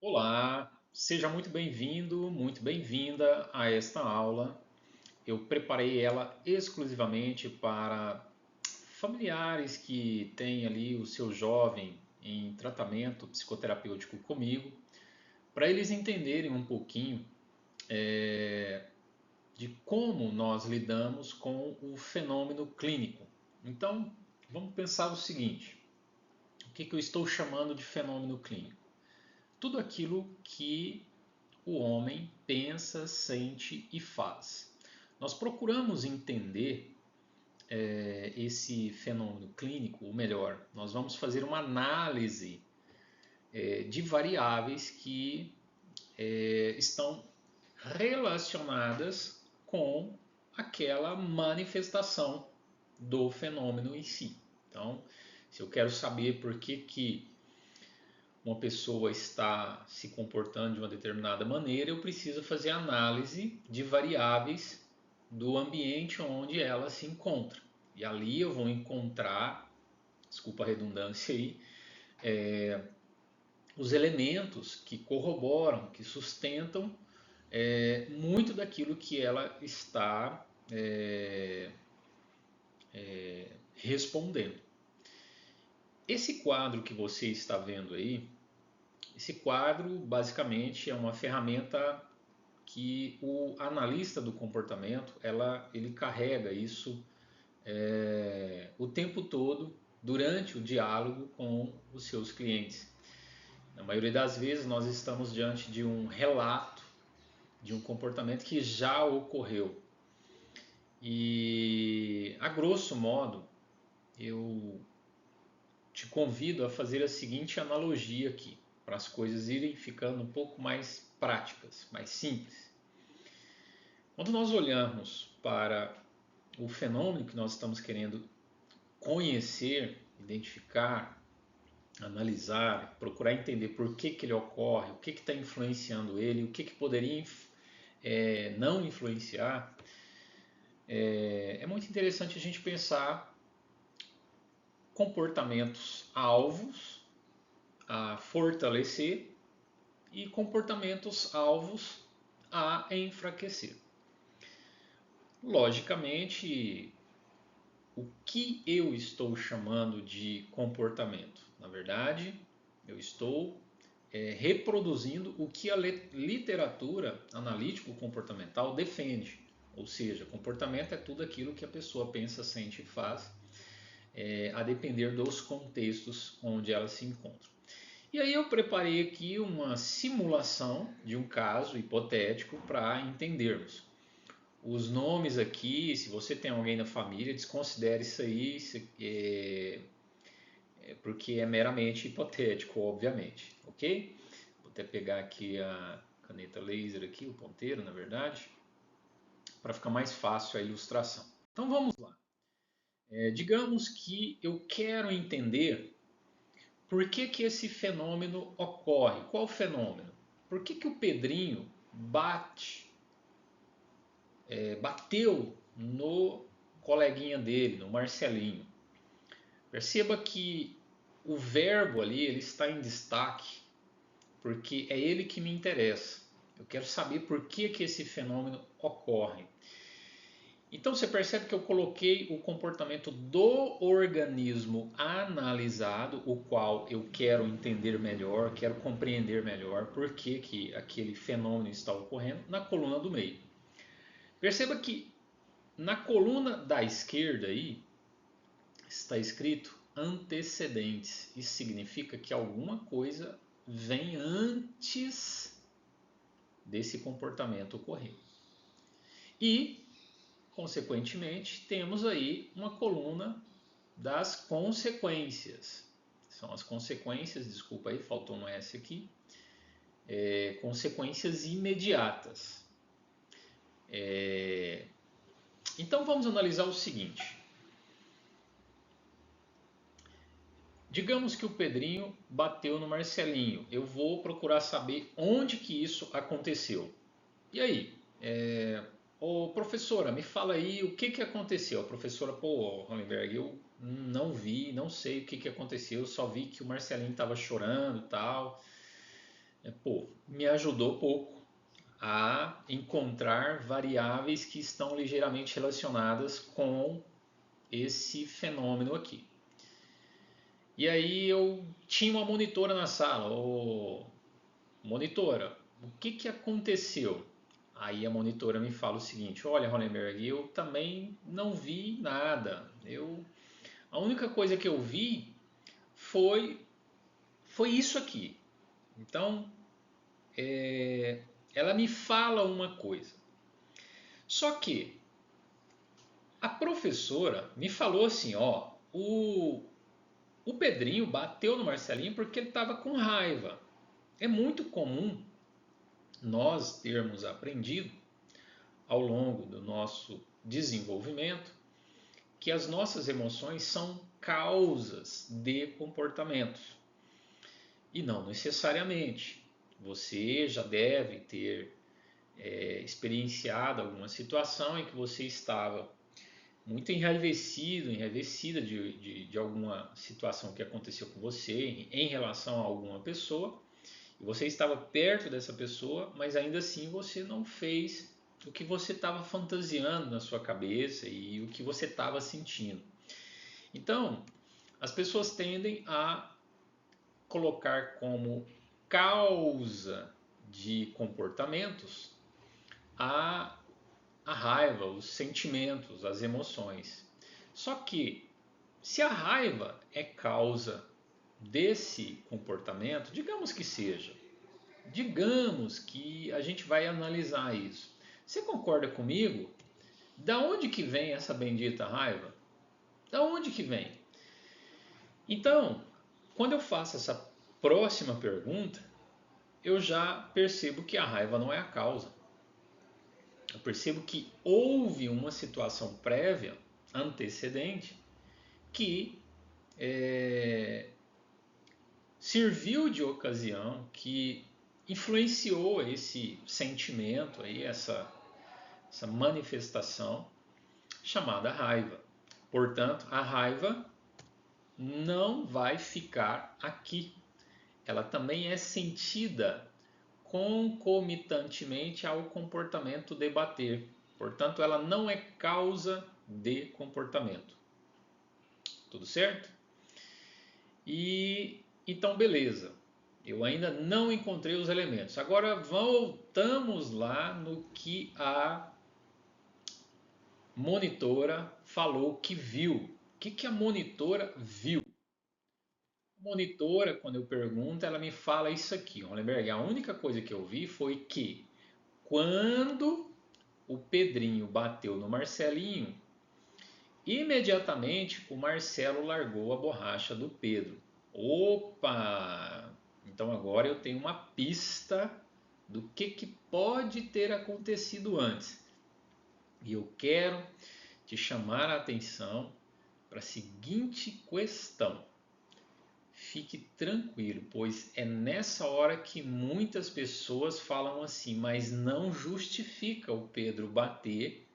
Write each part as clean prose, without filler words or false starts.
Olá, seja muito bem-vindo, muito bem-vinda a esta aula. Eu preparei ela exclusivamente para familiares que têm ali o seu jovem em tratamento psicoterapêutico comigo, para eles entenderem um pouquinho de como nós lidamos com o fenômeno clínico. Então, vamos pensar o seguinte: o que eu estou chamando de fenômeno clínico? Tudo aquilo que o homem pensa, sente e faz. Nós procuramos entender esse fenômeno clínico, ou melhor, nós vamos fazer uma análise de variáveis que estão relacionadas com aquela manifestação do fenômeno em si. Então, se eu quero saber por que uma pessoa está se comportando de uma determinada maneira, eu preciso fazer análise de variáveis do ambiente onde ela se encontra. E ali eu vou encontrar, desculpa a redundância aí, os elementos que corroboram, que sustentam muito daquilo que ela está respondendo. Esse quadro que você está vendo aí, esse quadro basicamente é uma ferramenta que o analista do comportamento ele carrega isso o tempo todo durante o diálogo com os seus clientes. Na maioria das vezes nós estamos diante de um relato de um comportamento que já ocorreu. E a grosso modo, eu te convido a fazer a seguinte analogia aqui, para as coisas irem ficando um pouco mais práticas, mais simples. Quando nós olhamos para o fenômeno que nós estamos querendo conhecer, identificar, analisar, procurar entender por que ele ocorre, o que está influenciando ele, o que poderia não influenciar, é muito interessante a gente pensar comportamentos alvos a fortalecer e comportamentos alvos a enfraquecer. Logicamente, o que eu estou chamando de comportamento? Na verdade, eu estou reproduzindo o que a literatura analítico-comportamental defende. Ou seja, comportamento é tudo aquilo que a pessoa pensa, sente e faz, a depender dos contextos onde ela se encontra. E aí eu preparei aqui uma simulação de um caso hipotético para entendermos. Os nomes aqui, se você tem alguém na família, desconsidere isso aí, porque é meramente hipotético, obviamente, ok? Vou até pegar aqui a caneta laser aqui, o ponteiro, na verdade, para ficar mais fácil a ilustração. Então vamos lá. Digamos que eu quero entender por que esse fenômeno ocorre. Qual fenômeno? Por que o Pedrinho bateu no coleguinha dele, no Marcelinho? Perceba que o verbo ali ele está em destaque, porque é ele que me interessa. Eu quero saber por que esse fenômeno ocorre. Então você percebe que eu coloquei o comportamento do organismo analisado, o qual eu quero entender melhor, quero compreender melhor por que aquele fenômeno está ocorrendo, na coluna do meio. Perceba que na coluna da esquerda aí está escrito antecedentes. Isso significa que alguma coisa vem antes desse comportamento ocorrer. E, consequentemente, temos aí uma coluna das consequências. São as consequências, desculpa aí, faltou um S aqui, consequências imediatas. Então vamos analisar o seguinte. Digamos que o Pedrinho bateu no Marcelinho. Eu vou procurar saber onde que isso aconteceu. E aí? Ô professora, me fala aí o que aconteceu. A professora, pô, Hollenberg, eu não vi, não sei o que aconteceu, só vi que o Marcelinho estava chorando e tal. Pô, me ajudou pouco a encontrar variáveis que estão ligeiramente relacionadas com esse fenômeno aqui. E aí eu tinha uma monitora na sala. Ô, monitora, o que que aconteceu? Aí a monitora me fala o seguinte: olha, Hollenberg, eu também não vi nada. A única coisa que eu vi foi, foi isso aqui. Então, ela me fala uma coisa. Só que a professora me falou assim, ó, o Pedrinho bateu no Marcelinho porque ele estava com raiva. É muito comum nós termos aprendido ao longo do nosso desenvolvimento que as nossas emoções são causas de comportamentos. E não necessariamente. Você já deve ter experienciado alguma situação em que você estava muito enraivecido, enraivecida de alguma situação que aconteceu com você em relação a alguma pessoa, e você estava perto dessa pessoa, mas ainda assim você não fez o que você estava fantasiando na sua cabeça e o que você estava sentindo. Então, as pessoas tendem a colocar como causa de comportamentos a raiva, os sentimentos, as emoções. Só que se a raiva é causa desse comportamento, digamos que a gente vai analisar isso. Você concorda comigo? Da onde que vem essa bendita raiva? Da onde que vem? Então, quando eu faço essa próxima pergunta, eu já percebo que a raiva não é a causa. Eu percebo que houve uma situação prévia, antecedente, que serviu de ocasião, que influenciou esse sentimento, aí, essa manifestação chamada raiva. Portanto, a raiva não vai ficar aqui. Ela também é sentida concomitantemente ao comportamento de bater. Portanto, ela não é causa de comportamento. Tudo certo? E então, beleza. Eu ainda não encontrei os elementos. Agora voltamos lá no que a monitora falou que viu. O que a monitora viu? A monitora, quando eu pergunto, ela me fala isso aqui. Hollenberg, a única coisa que eu vi foi que quando o Pedrinho bateu no Marcelinho, imediatamente o Marcelo largou a borracha do Pedro. Opa! Então agora eu tenho uma pista do que pode ter acontecido antes. E eu quero te chamar a atenção para a seguinte questão. Fique tranquilo, pois é nessa hora que muitas pessoas falam assim, mas não justifica o Pedro bater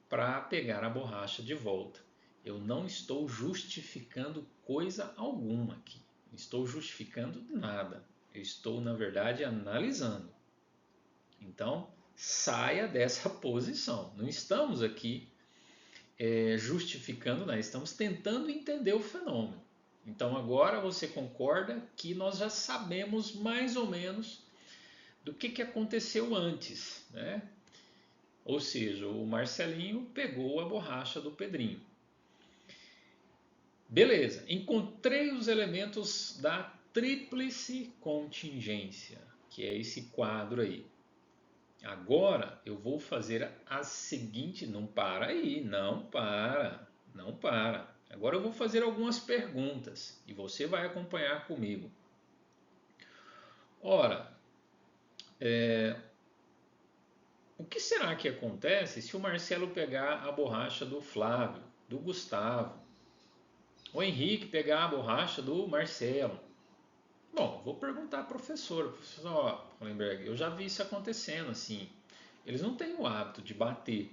para pegar a borracha de volta. Eu não estou justificando coisa alguma aqui. Não estou justificando nada. Eu estou, na verdade, analisando. Então, saia dessa posição. Não estamos aqui justificando nada. Estamos tentando entender o fenômeno. Então, agora você concorda que nós já sabemos mais ou menos do que aconteceu antes, né? Ou seja, o Marcelinho pegou a borracha do Pedrinho. Beleza, encontrei os elementos da tríplice contingência, que é esse quadro aí. Agora eu vou fazer a seguinte, não para aí, não para, não para. Agora eu vou fazer algumas perguntas e você vai acompanhar comigo. Ora, o que será que acontece se o Marcelo pegar a borracha do Flávio, do Gustavo, o Henrique pegar a borracha do Marcelo? Bom, vou perguntar à professora. Professor Hollenberg, eu já vi isso acontecendo assim. Eles não têm o hábito de bater.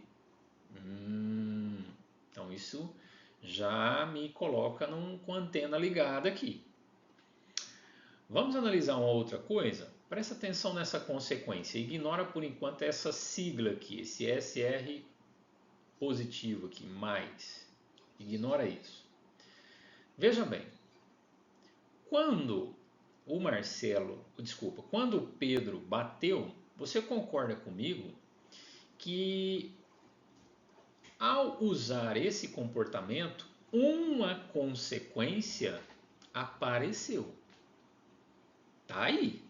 Então isso já me coloca com a antena ligada aqui. Vamos analisar uma outra coisa? Presta atenção nessa consequência. Ignora por enquanto essa sigla aqui, esse SR positivo aqui, mais. Ignora isso. Veja bem, quando quando o Pedro bateu, você concorda comigo que ao usar esse comportamento, uma consequência apareceu. Tá aí.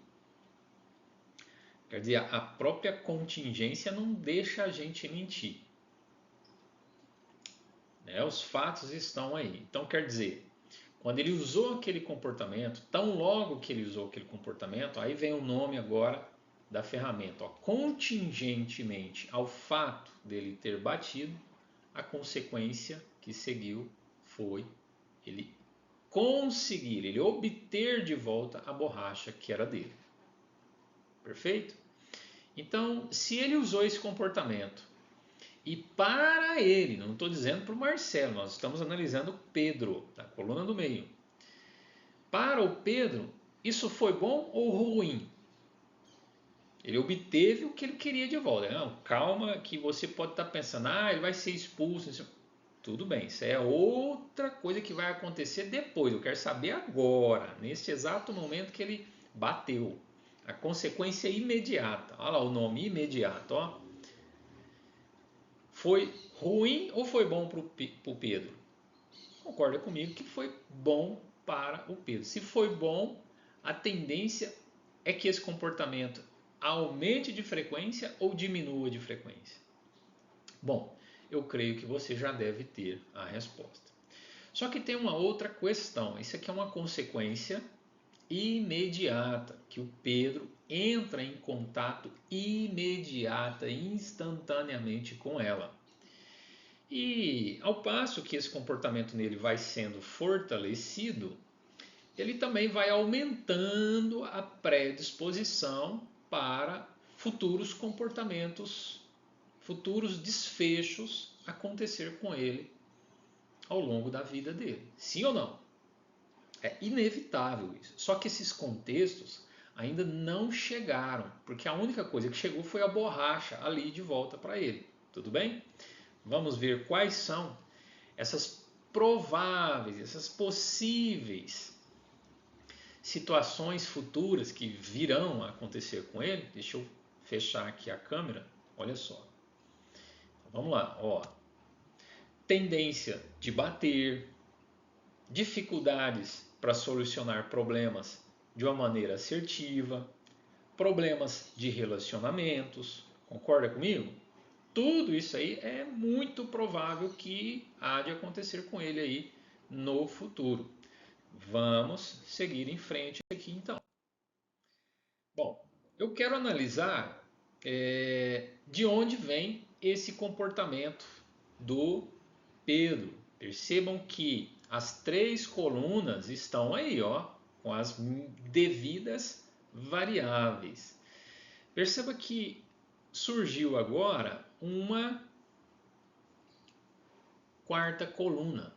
Quer dizer, a própria contingência não deixa a gente mentir. Né? Os fatos estão aí. Então, quer dizer, quando ele usou aquele comportamento, tão logo que ele usou aquele comportamento, aí vem o nome agora da ferramenta. Ó, contingentemente ao fato dele ter batido, a consequência que seguiu foi ele conseguir, ele obter de volta a borracha que era dele. Perfeito? Então, se ele usou esse comportamento e para ele, não estou dizendo para o Marcelo, nós estamos analisando o Pedro, da coluna do meio. Para o Pedro, isso foi bom ou ruim? Ele obteve o que ele queria de volta. Não, calma que você pode estar pensando, ele vai ser expulso. Tudo bem, isso é outra coisa que vai acontecer depois. Eu quero saber agora, nesse exato momento que ele bateu. A consequência imediata. Olha lá o nome imediato. Ó. Foi ruim ou foi bom para o Pedro? Concorda comigo que foi bom para o Pedro. Se foi bom, a tendência é que esse comportamento aumente de frequência ou diminua de frequência. Bom, eu creio que você já deve ter a resposta. Só que tem uma outra questão. Isso aqui é uma consequência imediata, que o Pedro entra em contato instantaneamente com ela. E ao passo que esse comportamento nele vai sendo fortalecido, ele também vai aumentando a predisposição para futuros comportamentos, futuros desfechos acontecer com ele ao longo da vida dele. Sim ou não? É inevitável isso. Só que esses contextos ainda não chegaram, porque a única coisa que chegou foi a borracha ali de volta para ele. Tudo bem? Vamos ver quais são essas prováveis, essas possíveis situações futuras que virão a acontecer com ele. Deixa eu fechar aqui a câmera. Olha só. Vamos lá. Ó. Tendência de bater, dificuldades para solucionar problemas de uma maneira assertiva, problemas de relacionamentos. Concorda comigo? Tudo isso aí é muito provável que há de acontecer com ele aí no futuro. Vamos seguir em frente aqui então. Bom, eu quero analisar de onde vem esse comportamento do Pedro. Percebam que as três colunas estão aí, ó, com as devidas variáveis. Perceba que surgiu agora uma quarta coluna,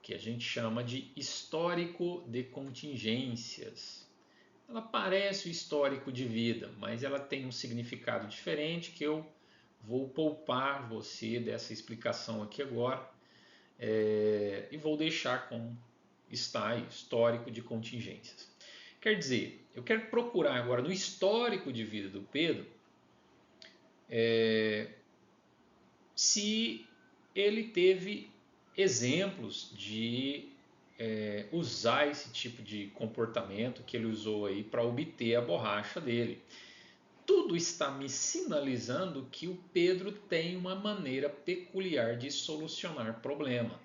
que a gente chama de histórico de contingências. Ela parece o histórico de vida, mas ela tem um significado diferente que eu vou poupar você dessa explicação aqui agora e vou deixar como está aí, histórico de contingências. Quer dizer, eu quero procurar agora no histórico de vida do Pedro se ele teve exemplos de usar esse tipo de comportamento que ele usou aí para obter a borracha dele. Tudo está me sinalizando que o Pedro tem uma maneira peculiar de solucionar problema.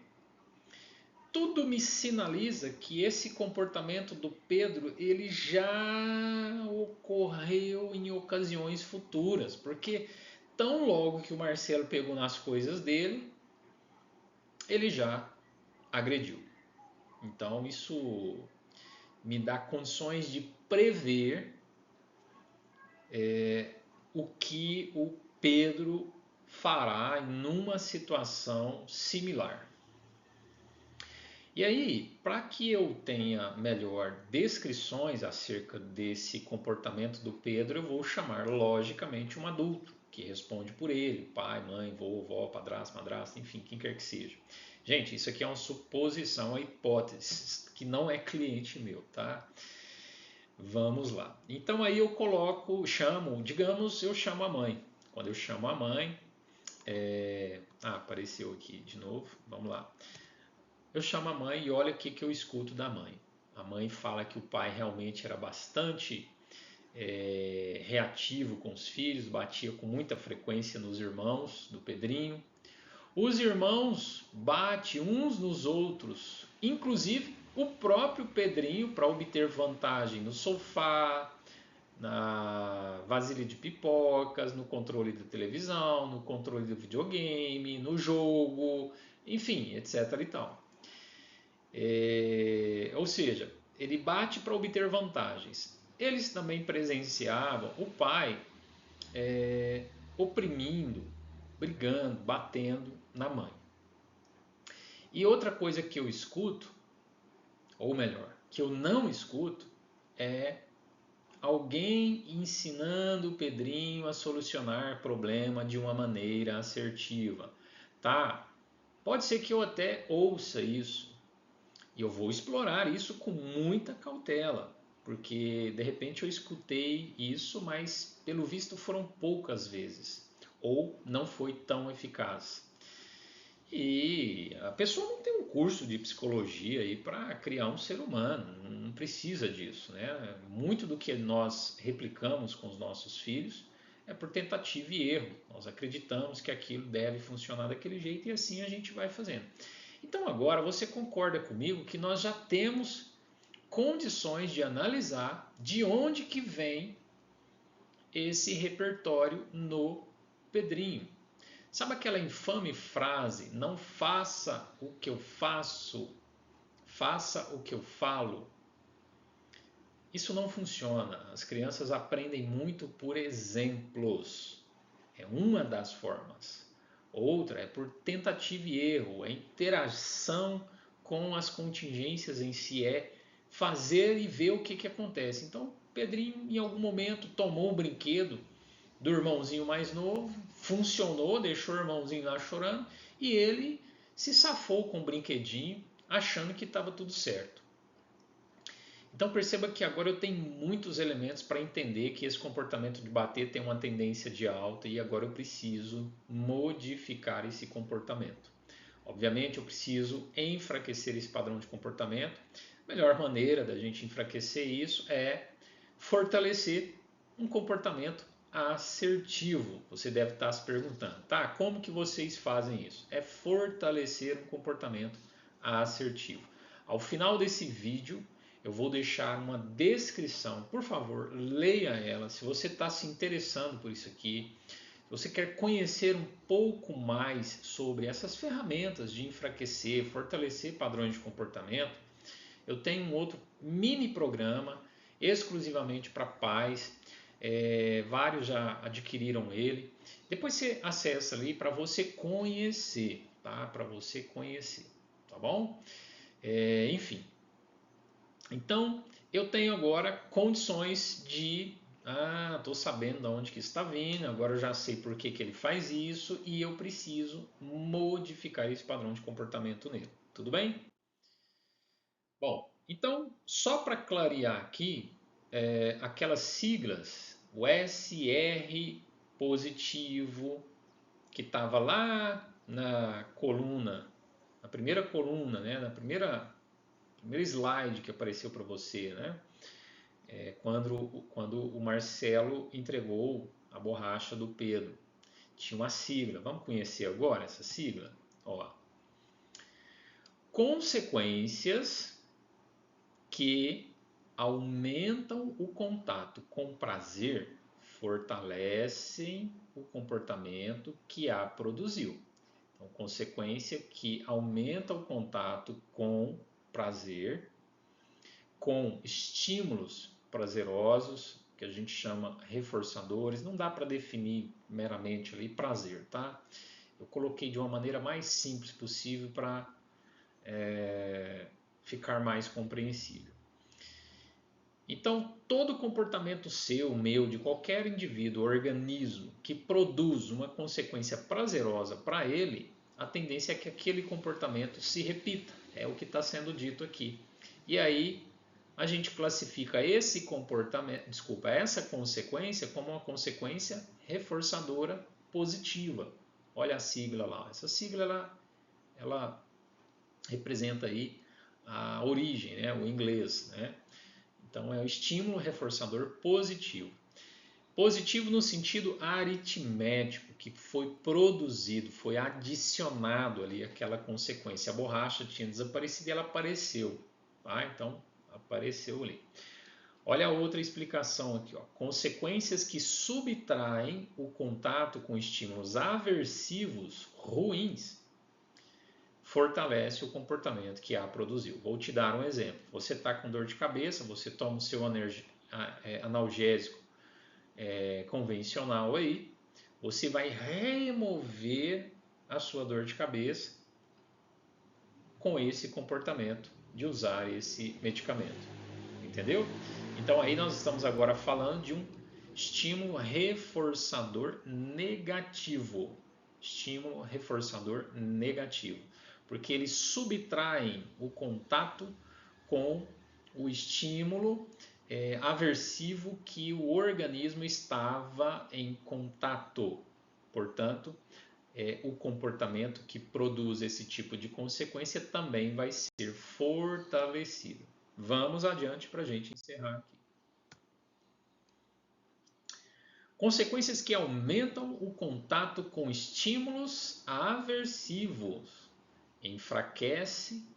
Tudo me sinaliza que esse comportamento do Pedro ele já ocorreu em ocasiões futuras, porque tão logo que o Marcelo pegou nas coisas dele, ele já agrediu. Então isso me dá condições de prever o que o Pedro fará em uma situação similar. E aí, para que eu tenha melhor descrições acerca desse comportamento do Pedro, eu vou chamar logicamente um adulto que responde por ele, pai, mãe, vô, vó, padrasto, madrasta, enfim, quem quer que seja. Gente, isso aqui é uma suposição, uma hipótese, que não é cliente meu, tá? Vamos lá. Então aí eu coloco, chamo, digamos, eu chamo a mãe. Quando eu chamo a mãe, apareceu aqui de novo, vamos lá. Eu chamo a mãe e olha o que eu escuto da mãe. A mãe fala que o pai realmente era bastante reativo com os filhos, batia com muita frequência nos irmãos do Pedrinho. Os irmãos batem uns nos outros, inclusive o próprio Pedrinho, para obter vantagem no sofá, na vasilha de pipocas, no controle da televisão, no controle do videogame, no jogo, enfim, etc. e tal. Ou seja, ele bate para obter vantagens. Eles também presenciavam o pai oprimindo, brigando, batendo na mãe. E outra coisa que eu escuto, ou melhor, que eu não escuto, é alguém ensinando o Pedrinho a solucionar problema de uma maneira assertiva. Tá? Pode ser que eu até ouça isso, e eu vou explorar isso com muita cautela, porque de repente eu escutei isso, mas pelo visto foram poucas vezes, ou não foi tão eficaz. E a pessoa não tem um curso de psicologia aí para criar um ser humano, não precisa disso, né? Muito do que nós replicamos com os nossos filhos é por tentativa e erro. Nós acreditamos que aquilo deve funcionar daquele jeito e assim a gente vai fazendo. Então agora você concorda comigo que nós já temos condições de analisar de onde que vem esse repertório no Pedrinho. Sabe aquela infame frase, não faça o que eu faço, faça o que eu falo? Isso não funciona. As crianças aprendem muito por exemplos. É uma das formas. Outra é por tentativa e erro, é interação com as contingências em si, é fazer e ver o que acontece. Então, Pedrinho, em algum momento, tomou um brinquedo do irmãozinho mais novo, funcionou, deixou o irmãozinho lá chorando e ele se safou com o brinquedinho, achando que estava tudo certo. Então perceba que agora eu tenho muitos elementos para entender que esse comportamento de bater tem uma tendência de alta e agora eu preciso modificar esse comportamento. Obviamente eu preciso enfraquecer esse padrão de comportamento. A melhor maneira da gente enfraquecer isso é fortalecer um comportamento assertivo. Você deve estar se perguntando, tá? Como que vocês fazem isso? É fortalecer um comportamento assertivo. Ao final desse vídeo, eu vou deixar uma descrição. Por favor, leia ela. Se você está se interessando por isso aqui, se você quer conhecer um pouco mais sobre essas ferramentas de enfraquecer, fortalecer padrões de comportamento, eu tenho um outro mini programa exclusivamente para pais. Vários já adquiriram ele. Depois você acessa ali para você conhecer, tá? Para você conhecer, tá bom? Enfim. Então, eu tenho agora condições de estou sabendo de onde que está vindo, agora eu já sei por que ele faz isso e eu preciso modificar esse padrão de comportamento nele. Tudo bem? Bom, então, só para clarear aqui, aquelas siglas, o SR positivo, que estava lá na coluna, na primeira coluna, né, na primeiro slide que apareceu para você, né, quando o Marcelo entregou a borracha do Pedro. Tinha uma sigla, vamos conhecer agora essa sigla? Ó, consequências que aumentam o contato com prazer fortalecem o comportamento que a produziu. Então, consequência que aumenta o contato com prazer, com estímulos prazerosos, que a gente chama reforçadores. Não dá para definir meramente ali prazer, tá? Eu coloquei de uma maneira mais simples possível para ficar mais compreensível. Então, todo comportamento seu, meu, de qualquer indivíduo, organismo que produz uma consequência prazerosa para ele, a tendência é que aquele comportamento se repita. É o que está sendo dito aqui. E aí a gente classifica esse comportamento, essa consequência como uma consequência reforçadora positiva. Olha a sigla lá. Essa sigla ela representa aí a origem, né? O inglês, né? Então é o estímulo reforçador positivo. Positivo no sentido aritmético, que foi produzido, foi adicionado ali aquela consequência. A borracha tinha desaparecido e ela apareceu. Tá? Então apareceu ali. Olha a outra explicação aqui. Ó. Consequências que subtraem o contato com estímulos aversivos ruins fortalece o comportamento que a produziu. Vou te dar um exemplo. Você está com dor de cabeça, você toma o seu analgésico convencional aí, você vai remover a sua dor de cabeça com esse comportamento de usar esse medicamento. Entendeu? Então aí nós estamos agora falando de um estímulo reforçador negativo. Estímulo reforçador negativo. Porque eles subtraem o contato com o estímulo aversivo que o organismo estava em contato. Portanto, o comportamento que produz esse tipo de consequência também vai ser fortalecido. Vamos adiante para a gente encerrar aqui. Consequências que aumentam o contato com estímulos aversivos. Enfraquece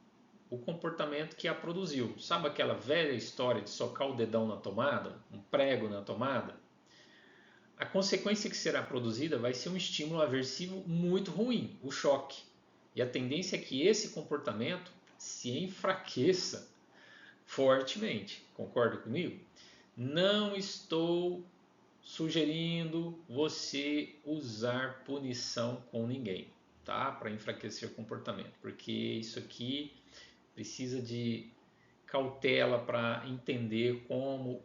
o comportamento que a produziu. Sabe aquela velha história de socar o dedão na tomada? Um prego na tomada? A consequência que será produzida vai ser um estímulo aversivo muito ruim, o choque. E a tendência é que esse comportamento se enfraqueça fortemente. Concorda comigo? Não estou sugerindo você usar punição com ninguém, tá? Para enfraquecer o comportamento, porque isso aqui precisa de cautela para entender como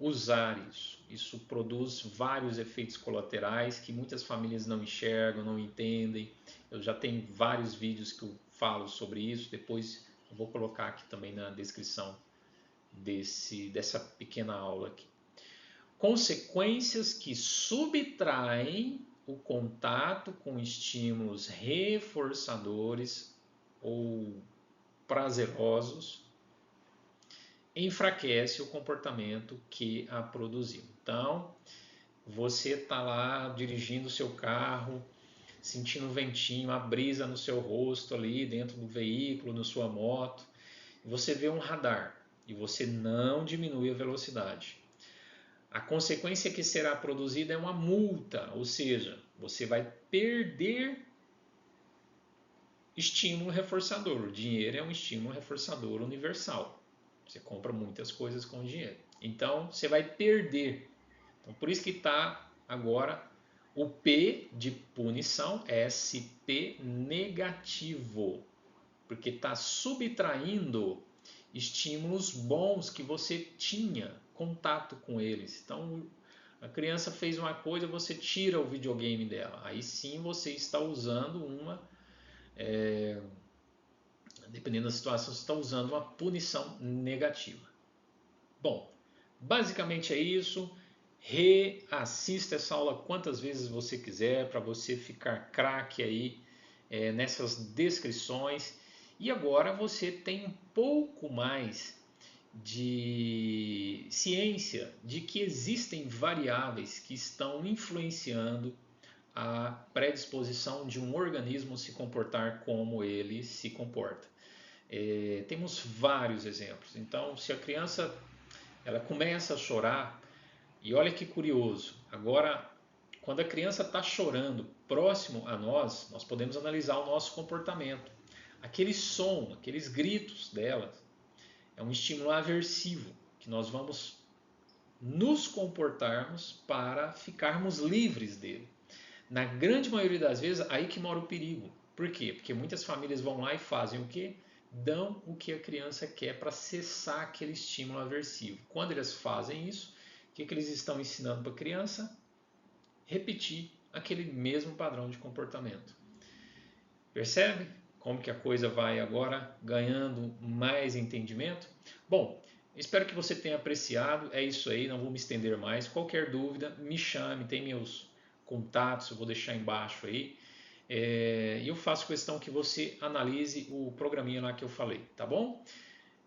usar isso. Isso produz vários efeitos colaterais que muitas famílias não enxergam, não entendem. Eu já tenho vários vídeos que eu falo sobre isso, depois eu vou colocar aqui também na descrição dessa pequena aula aqui. Consequências que subtraem o contato com estímulos reforçadores ou prazerosos enfraquece o comportamento que a produziu. Então, você está lá dirigindo o seu carro, sentindo um ventinho, a brisa no seu rosto ali dentro do veículo, na sua moto, e você vê um radar e você não diminui a velocidade. A consequência que será produzida é uma multa, ou seja, você vai perder estímulo reforçador. O dinheiro é um estímulo reforçador universal. Você compra muitas coisas com dinheiro. Então, você vai perder. Então, por isso que está agora o P de punição, SP negativo. Porque está subtraindo estímulos bons que você tinha contato com eles. Então, a criança fez uma coisa, você tira o videogame dela. Aí sim você está usando dependendo da situação, você está usando uma punição negativa. Bom, basicamente é isso. Reassista essa aula quantas vezes você quiser para você ficar craque aí nessas descrições. E agora você tem um pouco mais de ciência de que existem variáveis que estão influenciando a predisposição de um organismo se comportar como ele se comporta. Temos vários exemplos. Então, se a criança ela começa a chorar, e olha que curioso, agora, quando a criança está chorando próximo a nós, nós podemos analisar o nosso comportamento. Aquele som, aqueles gritos dela, é um estímulo aversivo, que nós vamos nos comportarmos para ficarmos livres dele. Na grande maioria das vezes, aí que mora o perigo. Por quê? Porque muitas famílias vão lá e fazem o quê? dão o que a criança quer para cessar aquele estímulo aversivo. Quando eles fazem isso, o que eles estão ensinando para a criança? Repetir aquele mesmo padrão de comportamento. Percebe como que a coisa vai agora ganhando mais entendimento? Bom, espero que você tenha apreciado. É isso aí, não vou me estender mais. Qualquer dúvida, me chame, tem meus contatos, eu vou deixar embaixo aí. Eu faço questão que você analise o programinha lá que eu falei, tá bom?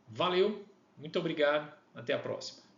Valeu, muito obrigado, até a próxima.